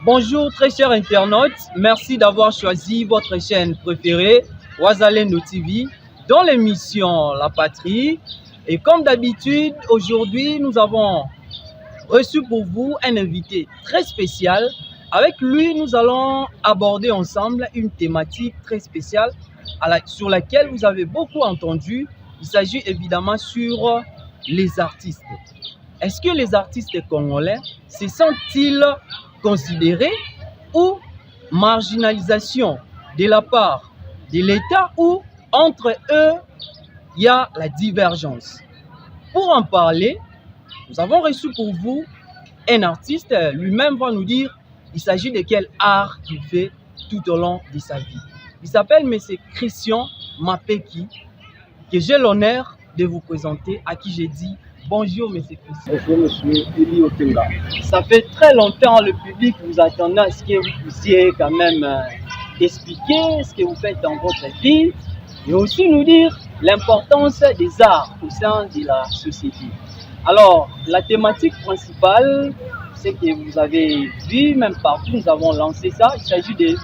Bonjour très chers internautes, merci d'avoir choisi votre chaîne préférée, Wazalendo TV, dans l'émission La Patrie. Et comme d'habitude, aujourd'hui nous avons reçu pour vous un invité très spécial. Avec lui, nous allons aborder ensemble une thématique très spéciale sur laquelle vous avez beaucoup entendu. Il s'agit évidemment sur les artistes. Est-ce que les artistes congolais se sentent-ils considérés ou marginalisation de la part de l'État ou entre eux, il y a la divergence? Pour en parler, nous avons reçu pour vous un artiste, lui-même va nous dire il s'agit de quel art qu'il fait tout au long de sa vie. Il s'appelle M. Christian Mapeki, que j'ai l'honneur de vous présenter, à qui j'ai dit bonjour M. Christian. Bonjour M. Eli Otenga. Ça fait très longtemps le public vous attendait à ce que vous puissiez quand même expliquer ce que vous faites dans votre vie et aussi nous dire l'importance des arts au sein de la société. Alors, la thématique principale, c'est que vous avez vu, même partout, nous avons lancé ça. Il s'agit de,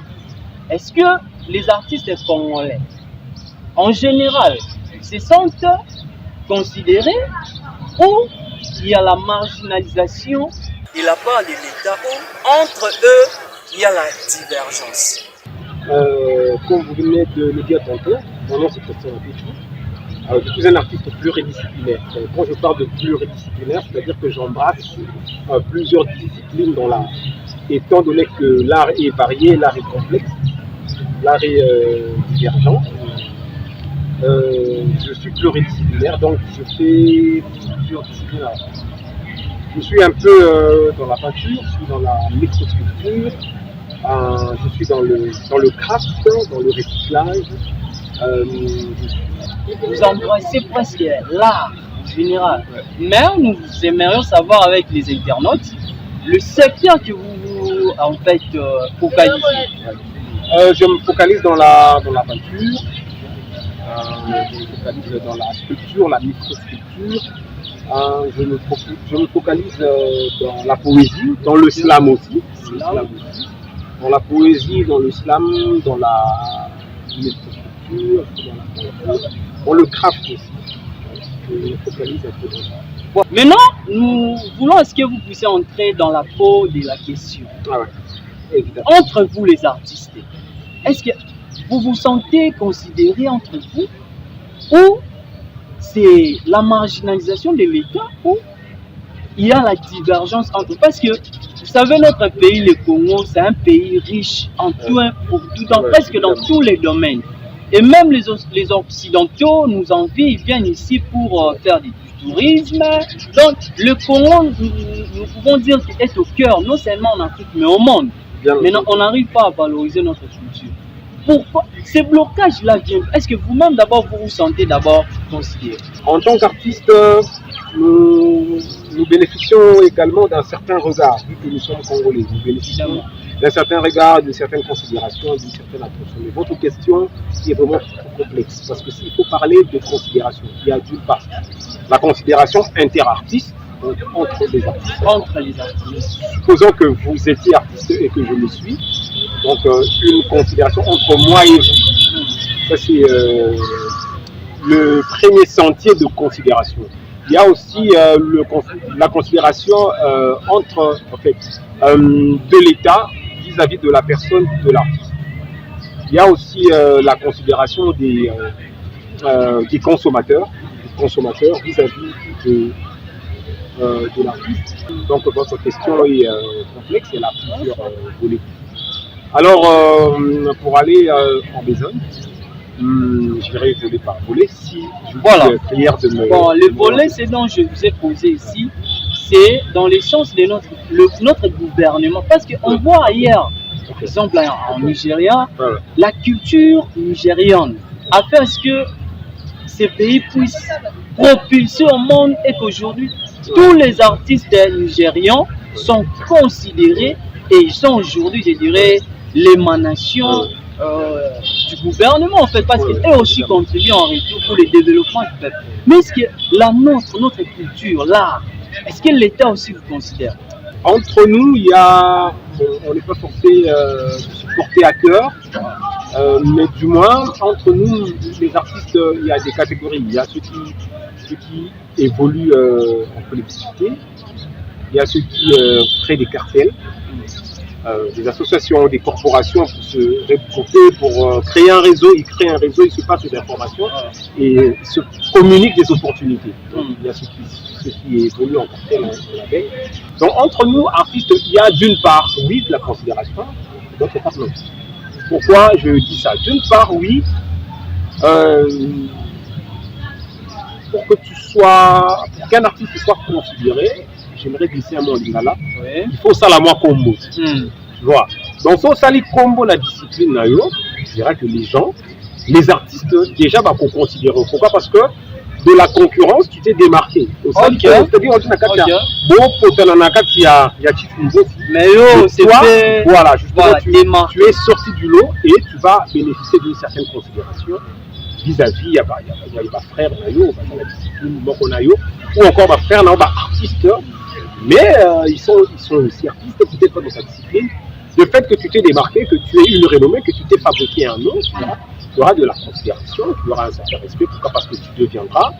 est-ce que les artistes congolais, en général, se sentent considérés ou il y a la marginalisation de la part de l'État ou entre eux, il y a la divergence? Comme vous venez de le dire tantôt, mon nom c'est Christian Mapeki. Je suis un artiste pluridisciplinaire. Quand je parle de pluridisciplinaire, c'est-à-dire que j'embrasse plusieurs disciplines dans l'art. Étant donné que l'art est varié, l'art est complexe, l'art est divergent, je suis pluridisciplinaire, donc je fais plusieurs disciplines. Je suis un peu dans la peinture, je suis dans la microsculpture, je suis dans le craft, dans le recyclage. Vous embrassez presque l'art en général. Mais nous aimerions savoir avec les internautes le secteur que vous en fait focalisez. Je me focalise dans la peinture, je me focalise dans la sculpture, la microsculpture, je me focalise dans la poésie, dans le slam aussi. Dans la poésie, dans le slam, dans la microsculpture, dans le craft aussi. Je me focalise un peu dans ça. Bon, maintenant, nous voulons est-ce que vous puissiez entrer dans la peau de la question. Ah ouais, évidemment. Entre vous les artistes, est-ce que vous vous sentez considérés entre vous ou c'est la marginalisation de l'État ou il y a la divergence entre vous? Parce que vous savez, notre pays, le Congo, c'est un pays riche en tout, pour tout, presque dans tous les domaines. Et même les Occidentaux nous envient, ils viennent ici pour faire du tourisme. Donc le Congo, nous pouvons dire qu'il est au cœur, non seulement en Afrique, mais au monde. Maintenant, on n'arrive pas à valoriser notre culture. Pourquoi ces blocages-là viennent? Est-ce que vous-même, d'abord, vous vous sentez d'abord considéré? En tant qu'artiste, nous bénéficions également d'un certain regard, vu que nous sommes congolais. Nous bénéficions d'un certain regard, d'une certaine considération, d'une certaine attention. Mais votre question est vraiment complexe, parce que s'il faut parler de considération, il y a d'une part la considération interartiste, donc entre les artistes. Entre les artistes. Supposons que vous étiez artiste et que je le suis, donc une considération entre moi et vous. Ça c'est le premier sentier de considération. Il y a aussi la considération entre de l'État vis-à-vis de la personne de l'artiste. Il y a aussi la considération des consommateurs vis-à-vis de l'artiste. Donc votre question est complexe, elle a plusieurs volets. Alors pour aller en besogne, je dirais volet par volet, si je voilà. Prière de me... Bon, le volet, c'est dont je vous ai posé ici, c'est dans les sens de notre gouvernement. Parce qu'on voit ailleurs, par exemple en Nigeria, la culture nigériane a fait à ce que ces pays puissent propulser au monde et qu'aujourd'hui, tous les artistes nigérians sont considérés et ils sont aujourd'hui, je dirais, l'émanation du gouvernement en fait, parce qu'eux aussi contribuent en retour pour le développement du peuple. Mais est-ce que notre culture, l'art, est-ce que l'État aussi vous considère? Entre nous, il y a on n'est pas forcé de se porter à cœur, mais du moins, entre nous, les artistes, il y a des catégories. Il y a ceux qui évoluent en collectivité, il y a ceux qui créent des cartels, des associations, des corporations pour se regrouper, pour créer un réseau. Ils créent un réseau, ils se passent des informations et se communiquent des opportunités. Donc, il y a ceux qui évoluent en cartel, en label. Donc entre nous, artistes, il y a d'une part, oui, de la considération, d'autre part, non. Pourquoi je dis ça? D'une part, oui, pour qu'un artiste soit considéré, j'aimerais glisser un mot en lingala, il faut ça la moi combo. Tu vois. Donc, si ça combo la discipline, je dirais que les artistes, déjà, bah, qu'on considère. Pourquoi? Parce que de la concurrence, tu t'es démarqué. C'est-à-dire, mais c'est fait. Voilà, justement, tu es sorti du lot et tu vas bénéficier d'une certaine considération vis-à-vis, il y a ma frère, la discipline, ou encore ma frère, artiste, mais ils sont aussi artistes, peut-être pas dans sa discipline. Le fait que tu t'es démarqué, que tu aies une renommée, que tu t'es fabriqué un nom, tu auras de la considération, tu auras un certain respect. Pourquoi? Parce que tu deviendras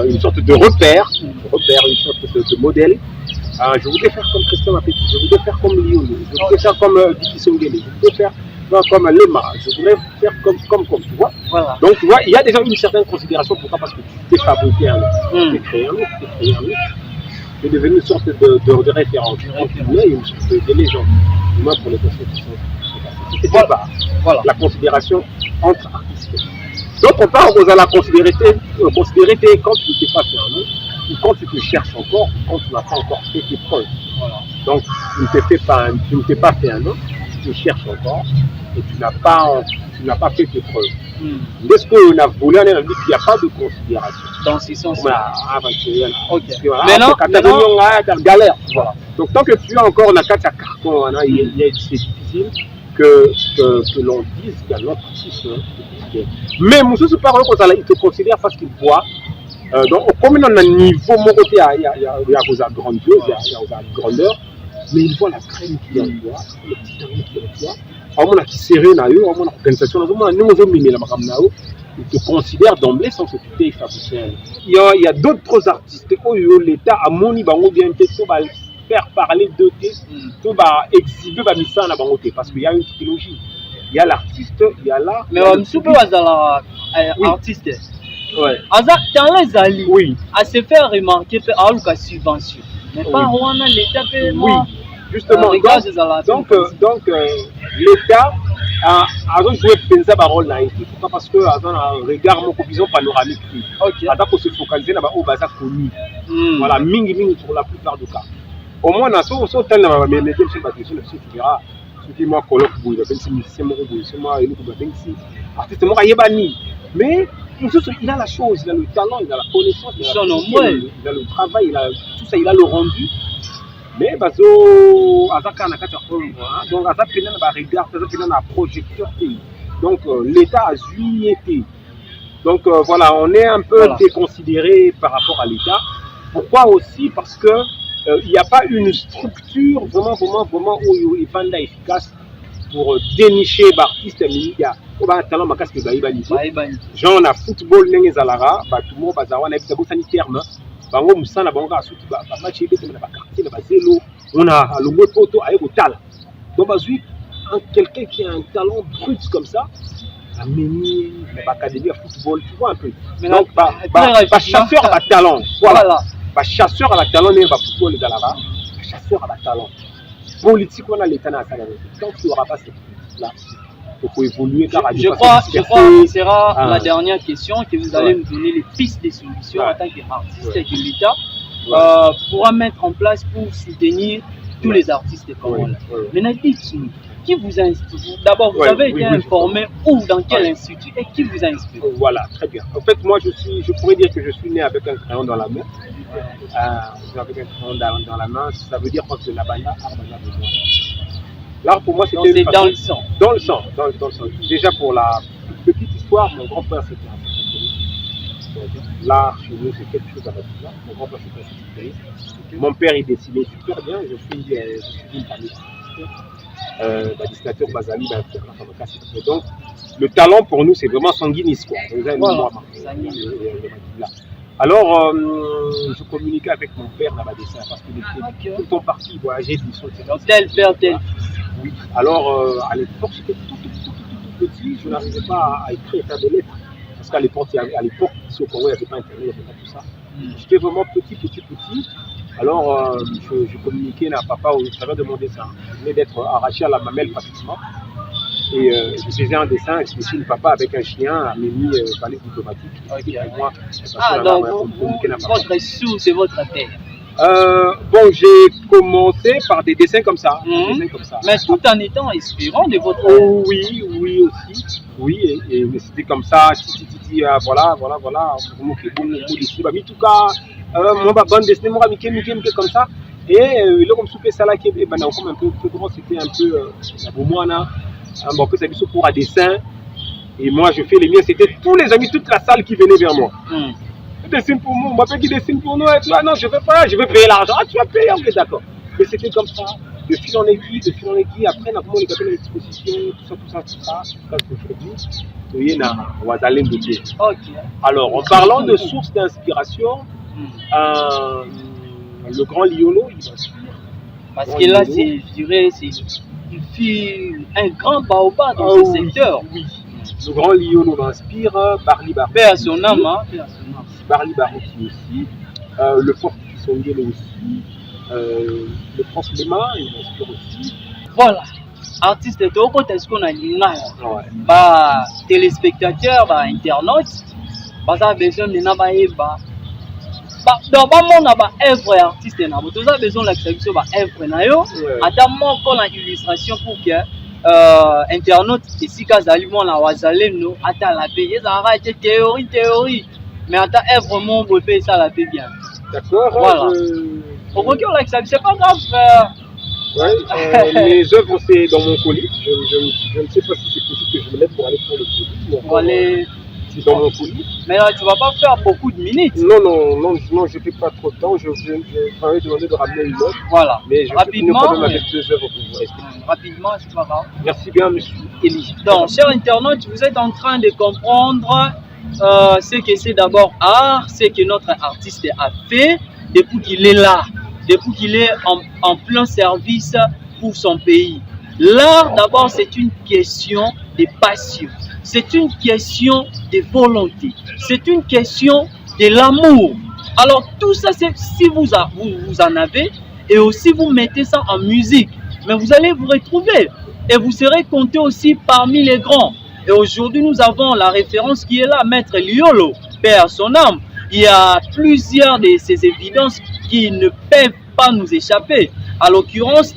une sorte de repère, une sorte de modèle. Je voudrais faire comme Christian Mapeki, je voudrais faire comme Lyon, je voudrais faire comme Diki Songele, je voudrais faire comme Lema, je voudrais faire comme tu vois. Voilà. Donc tu vois, il y a déjà une certaine considération. Pourquoi? Parce que tu t'es fabriqué un nom, tu t'es créé un nom, tu es devenu une sorte de référence, une sorte de légende, du moins pour les personnes qui sont passées. Voilà. La considération entre artistes. D'autre part, on va la considérer quand tu ne t'es pas fait un nom, ou quand tu te cherches encore, ou quand tu n'as pas encore fait tes preuves. Voilà. Donc, tu ne t'es pas fait un nom, tu te cherches encore, et tu n'as pas fait tes preuves. Est-ce qu'on a voulu aller dans le but qu'il n'y a pas de considération? Dans ce sens. Maintenant, galère. Voilà. Donc, tant que tu es encore dans le carton, c'est difficile que l'on dise qu'il y a notre artiste. Mais Moussou se parle comme ça, il te considère parce qu'il voit. Donc, comme on a un niveau, mon côté, il y a grandiose, il y a grandeur, mais il voit la crème qu'il y a en toi, le petit talent qu'il y a en toi. On a qui serré na yo, on a organisation, il te considère d'emblée sans que tu t'aies fabriqué. Il y a d'autres artistes où l'État a moni bango bien faire parler de tout exhiber misa na bango parce qu'il y a une trilogie. Il y a l'artiste, il y a l'art. Mais on peut pas artiste. Ouais. Azak talent ali. Oui. À se faire remarquer à la subvention. Mais pas on a l'État peut. Oui. Justement, donc l'État a joué un rôle là. Pourquoi? Parce que un regard mon vision panoramique. Ok. Attends pour se focaliser là-bas au bazar connu. Voilà, mingi pour la plupart du cas. Au moins dans ce tel là, mais même si question tu verras, ce qui moi colloque pour il va penser musicien moi c'est moi il va penser artiste moi yebani. Mais il a la chose, il a le talent, il a la connaissance, il a le travail, il a tout ça, il a le rendu. Mais bazo azaka na kati ya donc azaka pena na regard azaka pena na projecteur pays. Donc l'État a été. Donc voilà, on est un peu déconsidéré par rapport à l'État. Pourquoi aussi? Parce que il n'y a pas une structure vraiment où il est efficace pour dénicher l'artiste. Il y a un talent ma casque genre on a football nengi zalara ba tout le monde bazawa na biso sanitaire bango musana bango asuti ba match ebete na ba quartier na ba zelo on a le mot poto aye kotala donc bazui quelqu'un qui a un talent brut comme ça a mené l'académie de football, tu vois un peu. Donc ba chasseur à talent, voilà. Ba chasseur à la talent n'est pas football les là-bas, chasseur à la talent. Politique on a l'état na ça. Tant qu'il n'y aura pas cette là, il faut évoluer. Je crois que ce sera la dernière question que vous allez nous donner les pistes de solutions en tant qu'artiste et que l'État pourra mettre en place pour soutenir tous les artistes congolais. Maintenant, dites-nous, qui vous a inspiré? D'abord, vous avez été informé où, dans quel institut et qui vous a inspiré? Voilà, très bien. En fait, moi, je pourrais dire que je suis né avec un crayon dans la main. Avec un crayon dans la main, ça veut dire que la banda, l'art pour moi, c'était dans le sang. Dans le sang. Déjà pour la petite histoire, mon grand-père c'était un spécialiste. L'art chez nous, c'est quelque chose à voir. Mon grand-père c'était un spécialiste. Mon père il dessinait super bien. Je suis une famille dessinateur Bazali, donc le talent pour nous c'est vraiment sanguinis quoi. Voilà. Alors je communiquais avec mon père dans ma dessin parce qu'il était tout le temps parti voyager du sol. Tel père, tel. Oui. Alors à l'époque j'étais tout petit, je n'arrivais pas à écrire et faire des lettres. Parce qu'à l'époque, ici au Congo, il n'y avait pas internet, il n'y avait pas tout ça. J'étais vraiment petit. Alors, je communiquais à papa au travers de mon dessin. Je venais d'être arraché à la mamelle pratiquement. Et je faisais un dessin, je suis le papa avec un chien à Mimi, palais diplomatique. Okay. Et moi, donc votre sous, c'est votre père. Bon, j'ai commencé par des dessins comme ça. Mais tout en étant inspirant de votre... Oui aussi. Oui, et c'était comme ça, voilà. En tout cas, moi, bande dessinée, moi, comme ça. Et là, comme souper ça là, qui est comme un peu grand, c'était un peu bon, que ça dit pour un dessin. Et moi, je fais les miens, c'était tous les amis, toute la salle qui venait vers moi. Tu dessines pour moi, on m'appelle qui dessine pour nous. Et toi, non, je ne veux pas, je veux payer l'argent. Ah, tu vas payer, ok, d'accord. Mais c'était comme ça, de fil en aiguille. Après, on a commencé à l'exposition, tout ça. Jusqu'à aujourd'hui, on va aller de pied. Alors, en parlant de sources d'inspiration, le grand Liolo, il m'inspire. Parce que là, je dirais, c'est un grand baobab dans ce secteur. Oui. Le grand Liolo m'inspire, Barli Barouti. Paix à son âme, hein. Barli Barouti aussi. Le Fort Kisongelo aussi. Le prof Lema, il m'inspire aussi. Voilà. Artiste de Toko, est-ce qu'on a une bah, téléspectateurs, bah, internautes, bah, ça a besoin de n'abaïba. Bah, dans le monde, bah, œuvre artiste, na bo. Tout ça besoin de l'exception, bah, œuvre na yo. Attends, qu'on a illustration pour que internautes ici quand aliment la wazaleno ata la paix ils arrêtent théorie mais ata œuvre mon beau pays ça la paix bien d'accord voilà au recueil là c'est pas grave mes œuvres c'est dans mon colis je ne sais pas si c'est possible que je me lève pour aller pour le colis pour aller c'est dans mon colis mais là tu vas pas faire beaucoup de minutes non je fais pas trop de temps je vais demander de ramener une autre voilà mais je rapidement quand même avec 2 œuvres pour vous rester rapidement c'est pas grave merci bien monsieur Elie donc chers internautes vous êtes en train de comprendre ce que c'est d'abord art ce que notre artiste a fait depuis qu'il est là depuis qu'il est en plein service pour son pays. L'art, d'abord, c'est une question de passion. C'est une question de volonté. C'est une question de l'amour. Alors, tout ça, si vous en avez, et aussi vous mettez ça en musique, mais vous allez vous retrouver. Et vous serez compté aussi parmi les grands. Et aujourd'hui, nous avons la référence qui est là, Maître Liolo, paix à son âme. Il y a plusieurs de ces évidences qui ne peuvent pas nous échapper. À l'occurrence,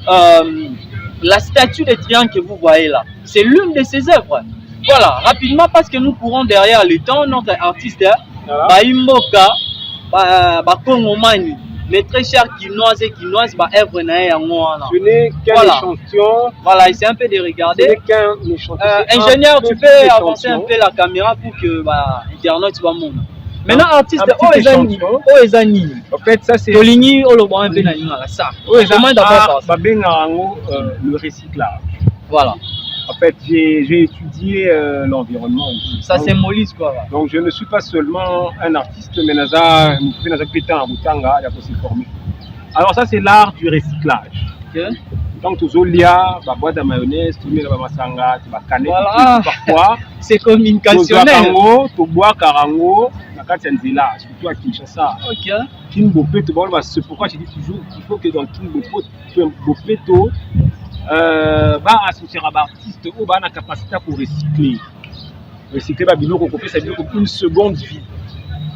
la statue de triangle que vous voyez là, c'est l'une de ses œuvres. Voilà, rapidement, parce que nous courons derrière le temps, notre artiste, Baimboka, Kongomani, mais très cher Kinoise, œuvre na ngwana. Ce n'est qu'un échantillon. Voilà, c'est un peu de regarder. Ce n'est qu'un échantillon. Ingénieur, tu peux avancer un peu la caméra pour que Internet soit mon. Maintenant, artiste, Oezani. En fait, ça c'est. Tolini, Olobo, un peu na ça. Comment d'abord ça? Le recyclage. Voilà. En fait, j'ai étudié l'environnement aussi. Ça symbolise quoi? Donc, je ne suis pas seulement un artiste, mais Naza, il faut se former. Alors, ça, c'est l'art du recyclage. Donc, Tozolia, boîte à mayonnaise, tout le masanga, voilà. Parfois, c'est communicationnel. Tu bois karango, surtout à Kinshasa. Ok. C'est pourquoi je dis toujours qu'il faut que dans Kimbopeto, associer à artiste ou la capacité pour recycler. Recycler ça veut dire une seconde vie.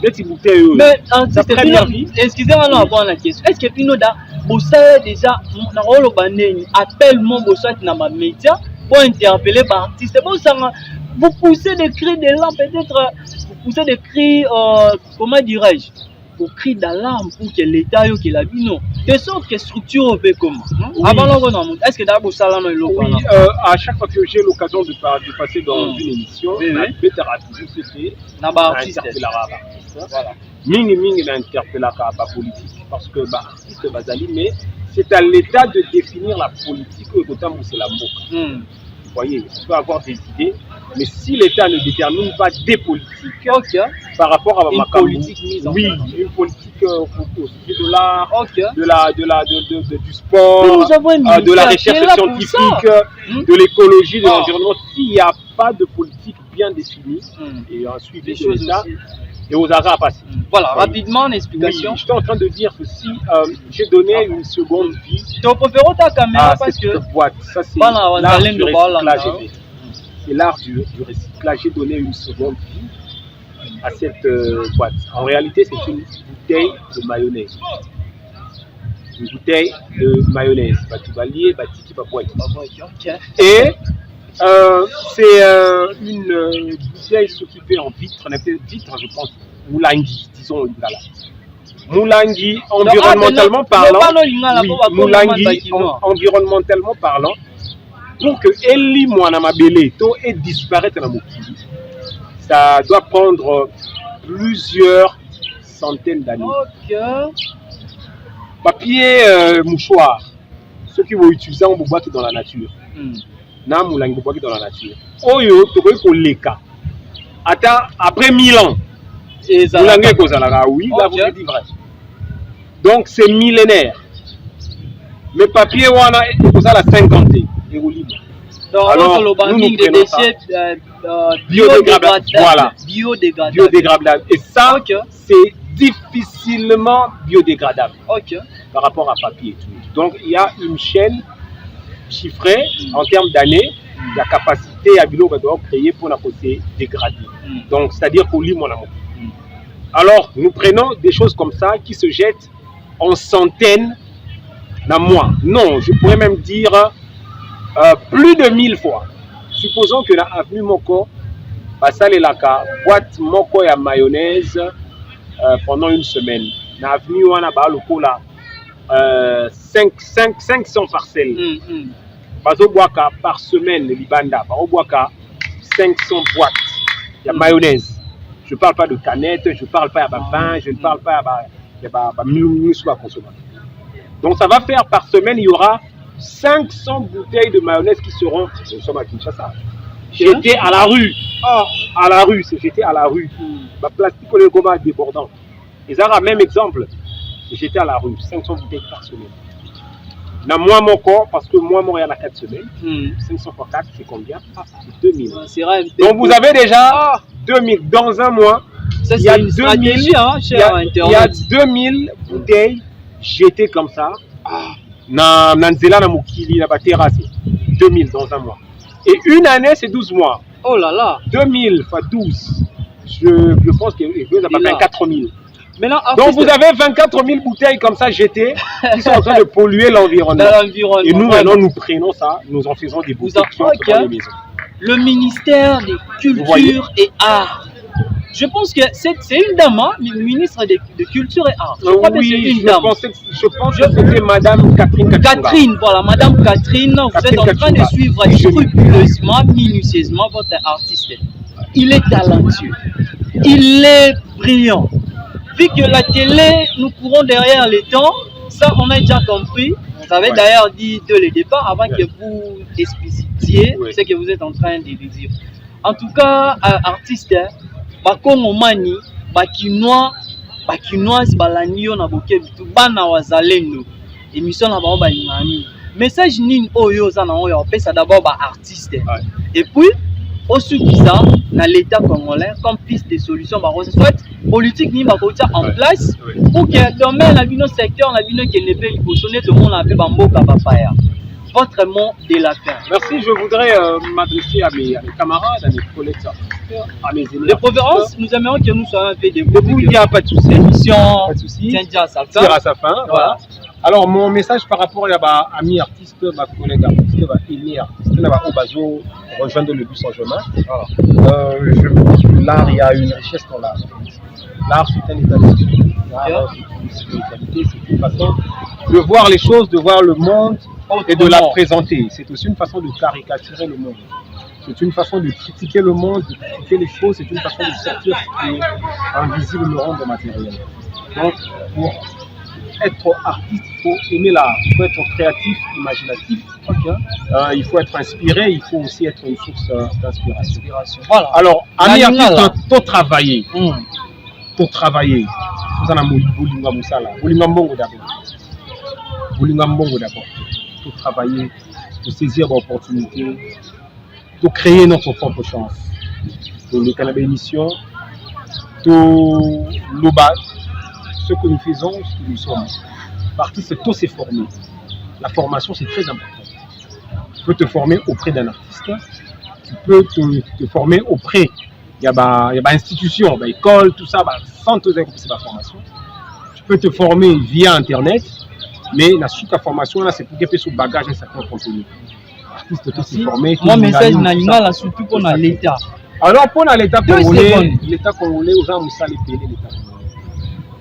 Mais excusez-moi non avant la question. Est-ce que Pinoda vous savez déjà appelle mon bossat dans ma média pour interpeller par artiste. Vous poussez des cris de larmes peut-être vous poussez des cris comment dirais-je au cri d'alarme pour que l'État ait la vie non. De sorte que structure fait comment est-ce que d'abord ça là oui, à chaque fois que j'ai l'occasion de passer dans une émission, c'était Mingi l'interpellera pas politique parce que artiste bazali mais c'est à l'État de définir la politique au Gotham où c'est la MOCA. Vous voyez, on peut avoir des idées, mais si l'État ne détermine pas des politiques par rapport à une politique mise en place. Une politique au sujet de l'art, du sport, de la recherche scientifique, de l'écologie, de l'environnement. S'il n'y a pas de politique bien définie et un suivi de l'État, et aux hasards à passer. Voilà, rapidement, une explication. Oui, j'étais en train de dire ceci, j'ai donné une seconde vie tu préfères ta caméra parce que cette boîte. Ça, c'est l'art du recyclage. C'est l'art du recyclage. J'ai donné une seconde vie à cette boîte. En réalité, c'est une bouteille de mayonnaise. Une bouteille de mayonnaise. Tu vas lier, tu vas boire. Et c'est une bouteille s'occuper en vitre, je pense, Moulangi, disons là. Moulangi, environnementalement parlant, Moulangi, environnementalement parlant, pour que Eli Mwanamabele ait disparaître dans Mokili, ça doit prendre plusieurs centaines d'années. Papier mouchoir, ceux qui vont utiliser en bois qui est dans la nature. Na Moulangi bois qui est dans la nature. Oyo, tu peux pour l'eka. Attends, après 1000 ans, Moulangi Kozalaga, oui, là vous dites vrai. Donc c'est millénaire. Le papier, on a la 50 et au libre. Alors, nous prenons des déchets biodégradables. Voilà. Biodégradables. Et ça, c'est difficilement biodégradable par rapport à papier. Donc il y a une chaîne chiffrée en termes d'années, la capacité à bio va devoir créer pour la côté dégradée. Donc c'est-à-dire qu'on lit mon amour. Alors nous prenons des choses comme ça qui se jettent en centaines d'un mois. Non, je pourrais même dire plus de 1000 fois. Supposons que la avenue Moko, ça les laka, boîte Moko et mayonnaise pendant une semaine. La avenue on a le cola 500 parcelles. Par semaine, les Libanda, 500 boîtes de mayonnaise. Je ne parle pas de canettes, je ne parle pas de vin, je ne parle pas de consommateur. Donc ça va faire par semaine, il y aura 500 bouteilles de mayonnaise qui seront, nous sommes à Kinshasa, jetées à la rue. À la rue, c'est jeté à la rue. Plastique pour les gommas débordant. Et ça a même exemple, c'est jeté à la rue, 500 bouteilles par semaine. Dans moi, mon corps, parce que moi, il y en a 4 semaines. 500 fois 4, c'est combien? C'est 2000. Donc vous avez déjà 2000 dans un mois. Ça, il y a une stratégie, il y a 2000 bouteilles jetées comme ça. Nanzela na Mokili, na terrasse. 2000 dans un mois. Et une année, c'est 12 mois. Oh là là. 2000 fois 12. Je pense que vous avez 4000. Maintenant, donc vous avez 24 000 bouteilles comme ça jetées qui sont en train de polluer l'environnement. Et nous maintenant nous prenons ça, nous en faisons des bouteilles dans les maisons. Le ministère des Culture et Arts. Je pense que c'est une dame, ministre de Culture et Arts. Je pense que c'était Madame Catherine. Catherine, voilà, Madame Catherine, vous êtes en train de suivre scrupuleusement, minutieusement votre artiste. Il est talentueux, il est brillant. Vu que la télé, nous courons derrière les temps, ça on a déjà compris. Vous avez d'ailleurs dit dès le départ, avant que vous explicitiez ce que vous êtes en train de dire. En tout cas, artiste, Bakongomani, Bakinoise, Balanio, Naboke, Bana Wazalendo, émission na ba Ningani. Message ning oyo za na oyo, ça d'abord ba artiste. Et puis, au sud ça, dans l'État congolais, comme piste de solution, soit politique ni en place pour que dans le secteur, qui ne peut pas tout le monde appelle Bamboka Papaya. Votre mot de la fin. Merci, je voudrais m'adresser à mes camarades, à mes collègues, à mes élèves. De préférence, nous aimerions que nous soyons fait des il n'y a pas de souci. L'émission tient à sa fin. Voilà. Alors, mon message par rapport à mes artistes, ma collègue artiste, aimé artiste, Obazo, rejoindre le bus en chemin. L'art, il y a une richesse dans l'art. L'art, c'est un état d'esprit. L'art, c'est une spiritualité, c'est une façon de voir les choses, de voir le monde et de la présenter. C'est aussi une façon de caricaturer le monde. C'est une façon de critiquer le monde, de critiquer les choses. C'est une façon de sortir ce qui est invisible, le rendre matériel. Donc, pour être artiste, il faut aimer l'art, il faut être créatif, imaginatif, il faut être inspiré, il faut aussi être une source d'inspiration. Voilà. Alors, ami artiste, tu travailler. Tu travailler. Vous en avez Bolinga Moussala. Bolinga Mbongo d'abord. Bolinga Mbongo d'abord. Tu travailler, tu saisir l'opportunité, tu créer notre propre chance. Pour le Canada émission, tout le bas, ce que nous faisons, ce que nous sommes. L'artiste, tout s'est formé. La formation, c'est très important. Tu peux te former auprès d'un artiste, tu peux te former auprès, il y a une institution, une école, tout ça, sans te dire que c'est la formation. Tu peux te former via Internet, mais la formation, là, c'est pour qu'il y ait ce bagage un certain contenu. L'artiste, tout s'est formé. Moi, message, là, surtout pour l'État. Alors, pour l'État congolais, aux gens, vous savez payer l'État congolais.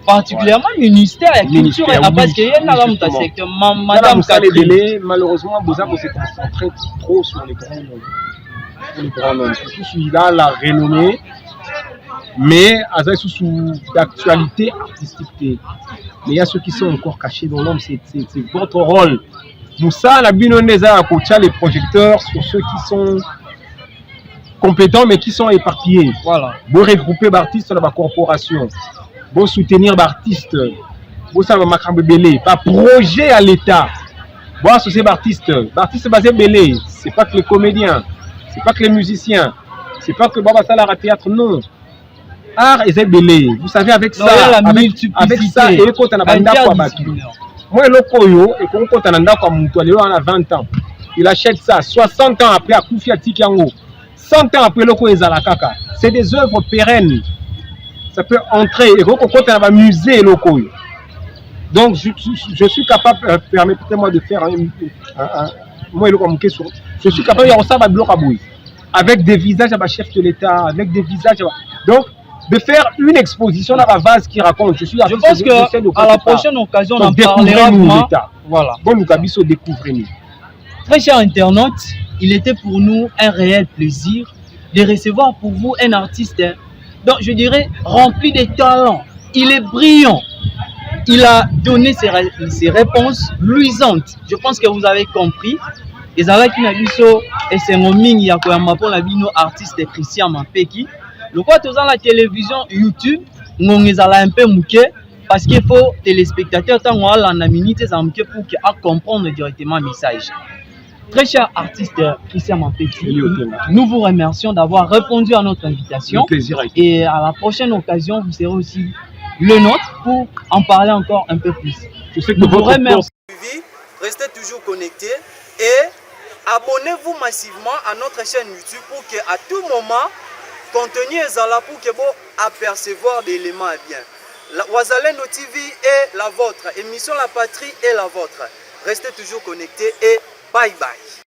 Particulièrement le ministère de la culture, parce qu'il y a un secteur. Madame Catherine, malheureusement, vous avez se concentrer trop sur les grands noms. Surtout celui-là, la renommée, mais sous d'actualité artistique. Mais il y a ceux qui sont encore cachés dans l'ombre, c'est votre rôle. Moussa, la binonde, à coacher les projecteurs sur ceux qui sont compétents mais qui sont éparpillés. Voilà. Vous regrouper l'artiste dans la corporation. Vous soutenir l'artiste. Vous savez, pas projet à l'État. Vous associer l'artiste. L'artiste basé belé. C'est pas que les comédiens. C'est pas que les musiciens. C'est pas que Baba Salah à théâtre. Non. Art et belé. Vous savez, avec ça, avec ça, et quand on a moi, le Koyo, et quand on a 20 ans, il achète ça 60 ans après à Koufia Tikiango. 100 ans après le Koyo Zalakaka. C'est des œuvres pérennes. Ça peut entrer et quand on a un musée local. Donc je suis capable, permettez-moi de faire je suis capable de faire un bloc à bouille avec des visages à ma chef de l'État, avec des visages donc de faire une exposition dans la vase qui raconte. Je pense que à la prochaine occasion on en parlera. Voilà. Bon, nous avons découvert. Très chers internautes, il était pour nous un réel plaisir de recevoir pour vous un artiste. Donc, je dirais, rempli de talent. Il est brillant. Il a donné ses réponses luisantes. Je pense que vous avez compris. Et ça va qui n'a vu ça. Et c'est mon ming, il y a quoi pour la vie nos artistes Christian Mampeki. Le quoi, tout dans la télévision, YouTube, on est un peu mouqué. Parce qu'il faut téléspectateurs, tant qu'on a la minute, pour comprendre directement le message. Très cher artiste Christian Mampeki, nous vous remercions d'avoir répondu à notre invitation. Et à la prochaine occasion, vous serez aussi le nôtre pour en parler encore un peu plus. Nous vous remercions. Restez toujours connectés et abonnez-vous massivement à notre chaîne YouTube pour qu'à tout moment, contenu est là pour que vous apercevoir des éléments bien. Wazalendo TV est la vôtre, émission La Patrie est la vôtre. Restez toujours connectés et bye bye.